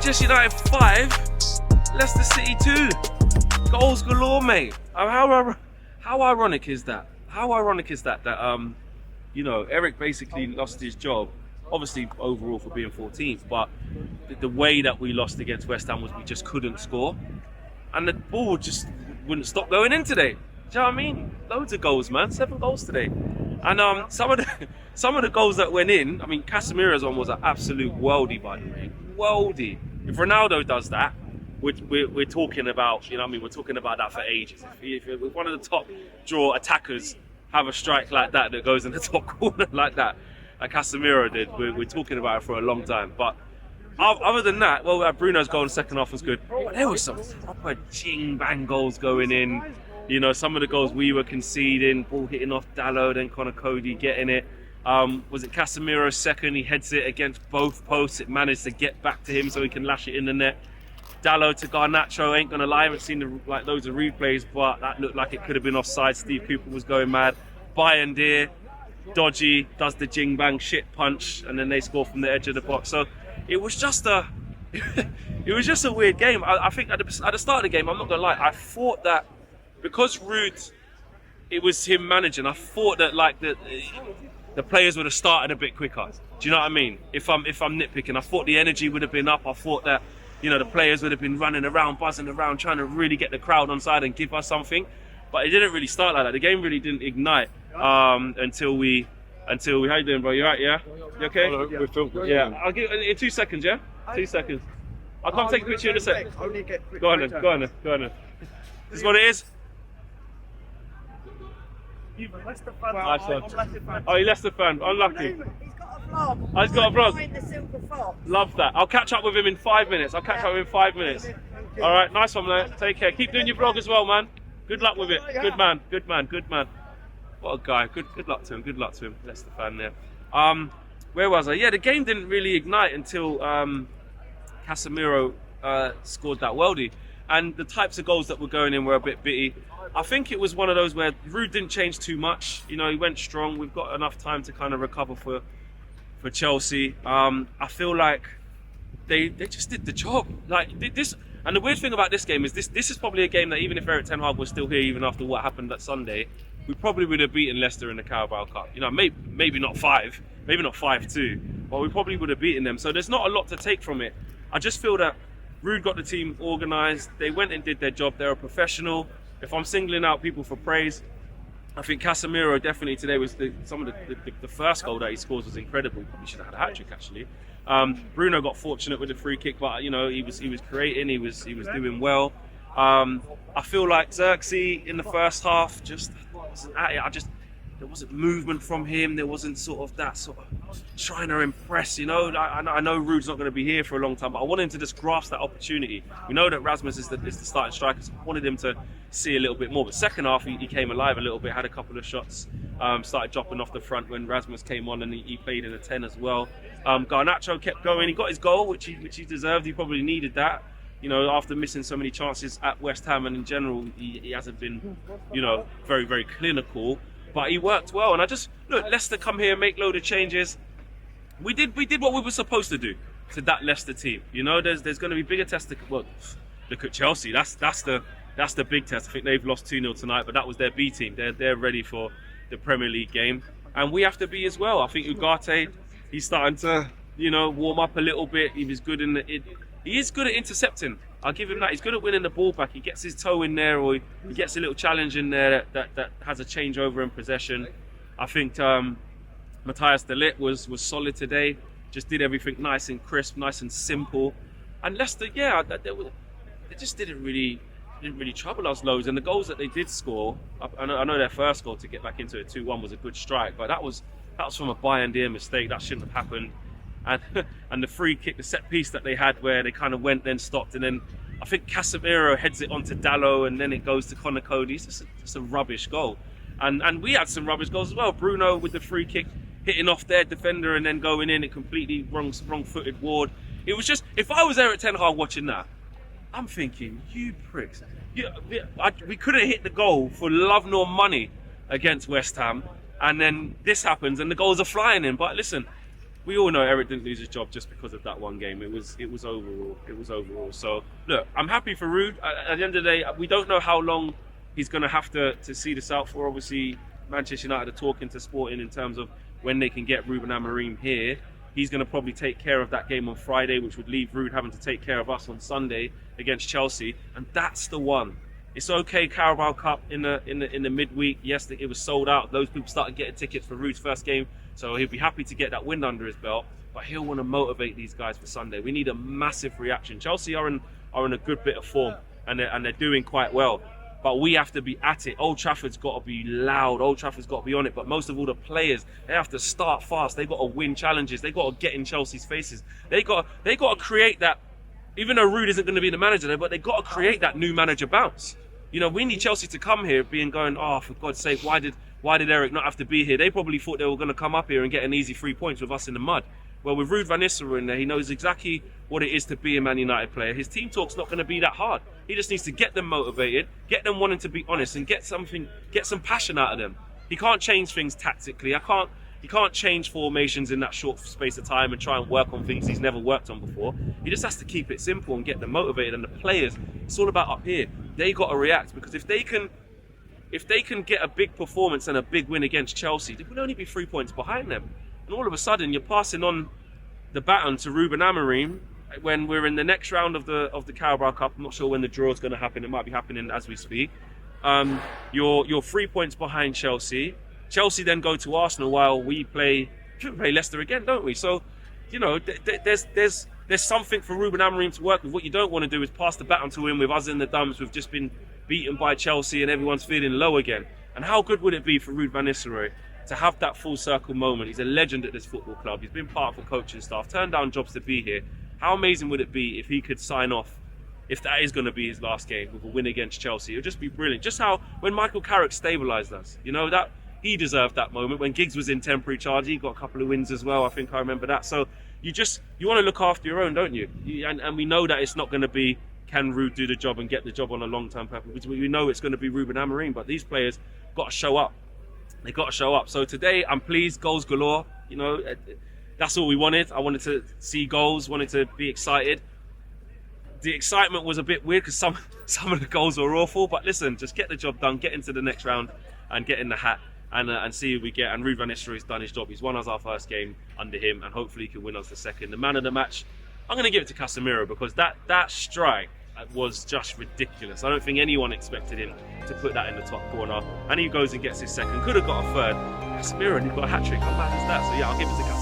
Manchester United 5, Leicester City 2. Goals galore, mate. How ironic is that? How ironic is that you know, Eric basically lost his job, obviously overall for being 14th, but the way that we lost against West Ham was we just couldn't score, and the ball just wouldn't stop going in today. Do you know what I mean? Loads of goals, man. 7 goals today, and some of the goals that went in. I mean, Casemiro's one was an absolute worldie, by the way. Worldie. If Ronaldo does that, we're talking about, you know what I mean? We're talking about that for ages. If one of the top draw attackers have a strike like that goes in the top corner like that, like Casemiro did, we're talking about it for a long time. But other than that, well, Bruno's goal in the second half was good. But there was some proper jing-bang goals going in. You know, some of the goals we were conceding, ball hitting off Dalot, then Connor Cody getting it. Was it Casemiro's second? He heads it against both posts. It managed to get back to him so he can lash it in the net. Dalot to Garnacho, ain't gonna lie, I haven't seen loads of replays, but that looked like it could have been offside. Steve Cooper was going mad. Bayern Deer, dodgy, does the jing bang shit punch, and then they score from the edge of the box. So it was just a weird game. I think at the start of the game, I'm not gonna lie, I thought that because Ruud, it was him managing, I thought that like the players would have started a bit quicker. Do you know what I mean? If I'm nitpicking, I thought the energy would have been up. I thought that, you know, the players would have been running around, buzzing around, trying to really get the crowd on side and give us something. But it didn't really start like that. The game really didn't ignite until we. How you doing, bro? You alright? Yeah. You okay? Hello, we're filming. Yeah. I'll give in 2 seconds. Yeah. 2 seconds. I'll come take a picture in a sec. Go on then. This is what it is. Leicester fan. Nice one. I'm Leicester fan. Oh, you're Leicester fan. Unlucky. He's got a vlog. Oh, he's got a vlog. Behind the Silver Fox. Love that. I'll catch up with him in 5 minutes. All right, nice one, mate. Take care. Keep doing your vlog as well, man. Good luck with it. Good man. What a guy. Good luck to him. Leicester fan there. Where was I? Yeah, the game didn't really ignite until Casemiro scored that worldie. And the types of goals that were going in were a bit bitty. I think it was one of those where Ruud didn't change too much. You know, he went strong. We've got enough time to kind of recover for Chelsea. I feel like they just did the job. Like this, and the weird thing about this game is this is probably a game that even if Erik ten Hag was still here, even after what happened that Sunday, we probably would have beaten Leicester in the Carabao Cup. You know, maybe not 5, maybe not 5-2, but we probably would have beaten them. So there's not a lot to take from it. I just feel that Ruud got the team organised. They went and did their job. They're a professional. If I'm singling out people for praise, I think Casemiro definitely today was the first goal that he scores was incredible. He should have had a hat-trick actually. Bruno got fortunate with the free kick, but you know he was creating. He was doing well. I feel like Xerxes in the first half just wasn't at it. There wasn't movement from him. There wasn't sort of that sort of trying to impress, you know. I know Ruud's not going to be here for a long time, but I wanted him to just grasp that opportunity. We know that Rasmus is the starting striker, so I wanted him to see a little bit more. But second half, he came alive a little bit, had a couple of shots, started dropping off the front when Rasmus came on, and he played in a 10 as well. Garnacho kept going. He got his goal, which he deserved. He probably needed that. You know, after missing so many chances at West Ham, and in general, he hasn't been, you know, very, very clinical. But he worked well, and I just look. Leicester come here, make load of changes. We did what we were supposed to do to that Leicester team. You know, there's going to be bigger tests. Well, look at Chelsea. That's the big test. I think they've lost 2-0 tonight, but that was their B team. They're ready for the Premier League game, and we have to be as well. I think Ugarte, he's starting to, you know, warm up a little bit. He was good he is good at intercepting. I'll give him that. He's good at winning the ball back. He gets his toe in there, or he gets a little challenge in there that has a changeover in possession. I think Matthias de Ligt was solid today. Just did everything nice and crisp, nice and simple. And Leicester, yeah, they just didn't really trouble us loads. And the goals that they did score, I know their first goal to get back into it 2-1 was a good strike, but that was from a Bayern Deer mistake. That shouldn't have happened. And the free kick, the set piece that they had where they kind of went, then stopped, and then I think Casemiro heads it onto Dalot, and then it goes to Connor Cody. It's just a rubbish goal. And we had some rubbish goals as well. Bruno with the free kick hitting off their defender and then going in, it completely wrong-footed Ward. It was just, if I was Erik ten Hag watching that, I'm thinking, you pricks. We couldn't hit the goal for love nor money against West Ham, and then this happens and the goals are flying in. But listen, we all know Eric didn't lose his job just because of that one game. It was overall. It was overall. So look, I'm happy for Ruud. At the end of the day, we don't know how long he's going to have to see this out for. Obviously, Manchester United are talking to Sporting in terms of when they can get Ruben Amorim here. He's going to probably take care of that game on Friday, which would leave Ruud having to take care of us on Sunday against Chelsea, and that's the one. It's okay, Carabao Cup in the midweek. Yes, it was sold out. Those people started getting tickets for Ruud's first game, so he'll be happy to get that win under his belt. But he'll want to motivate these guys for Sunday. We need a massive reaction. Chelsea are in a good bit of form, and they're doing quite well. But we have to be at it. Old Trafford's got to be loud. Old Trafford's got to be on it. But most of all, the players, they have to start fast. They got to win challenges. They got to get in Chelsea's faces. They got to create that. Even though Ruud isn't going to be the manager there, but they got to create that new manager bounce. You know, we need Chelsea to come here going, oh, for God's sake, why did Eric not have to be here? They probably thought they were going to come up here and get an easy 3 points with us in the mud. Well, with Ruud van Nistelrooy in there, he knows exactly what it is to be a Man United player. His team talk's not going to be that hard. He just needs to get them motivated, get them wanting to be honest, and get some passion out of them. He can't change things tactically. He can't change formations in that short space of time and try and work on things he's never worked on before. He just has to keep it simple and get them motivated. And the players, it's all about up here. They got to react, because if they can get a big performance and a big win against Chelsea, they would only be 3 points behind them. And all of a sudden, you're passing on the baton to Ruben Amorim when we're in the next round of the Carabao Cup. I'm not sure when the draw is going to happen. It might be happening as we speak. You're 3 points behind Chelsea. Chelsea then go to Arsenal while we play Leicester again, don't we? So, you know, there's something for Ruben Amorim to work with. What you don't want to do is pass the baton to him with us in the dumps. We've just been beaten by Chelsea and everyone's feeling low again. And how good would it be for Ruud van Nistelrooy to have that full circle moment? He's a legend at this football club. He's been part of the coaching staff, turned down jobs to be here. How amazing would it be if he could sign off, if that is going to be his last game, with a win against Chelsea? It would just be brilliant. Just how when Michael Carrick stabilised us, you know, that he deserved that moment. When Giggs was in temporary charge, he got a couple of wins as well. I think I remember that. So you want to look after your own, don't you? And we know that it's not going to be, can Ruud do the job and get the job on a long-term purpose? We know it's going to be Ruben Amorim, but these players got to show up. They got to show up. So today, I'm pleased. Goals galore. You know, that's all we wanted. I wanted to see goals. Wanted to be excited. The excitement was a bit weird because some of the goals were awful. But listen, just get the job done. Get into the next round and get in the hat and see who we get. And Ruud van Nistelrooy's done his job. He's won us our first game under him, and hopefully he can win us the second. The man of the match, I'm going to give it to Casemiro, because that strike was just ridiculous. I don't think anyone expected him to put that in the top corner, and he goes and gets his second. Could have got a third. Casemiro, and he got a hat-trick. How bad is that? So yeah, I'll give it to Casemiro.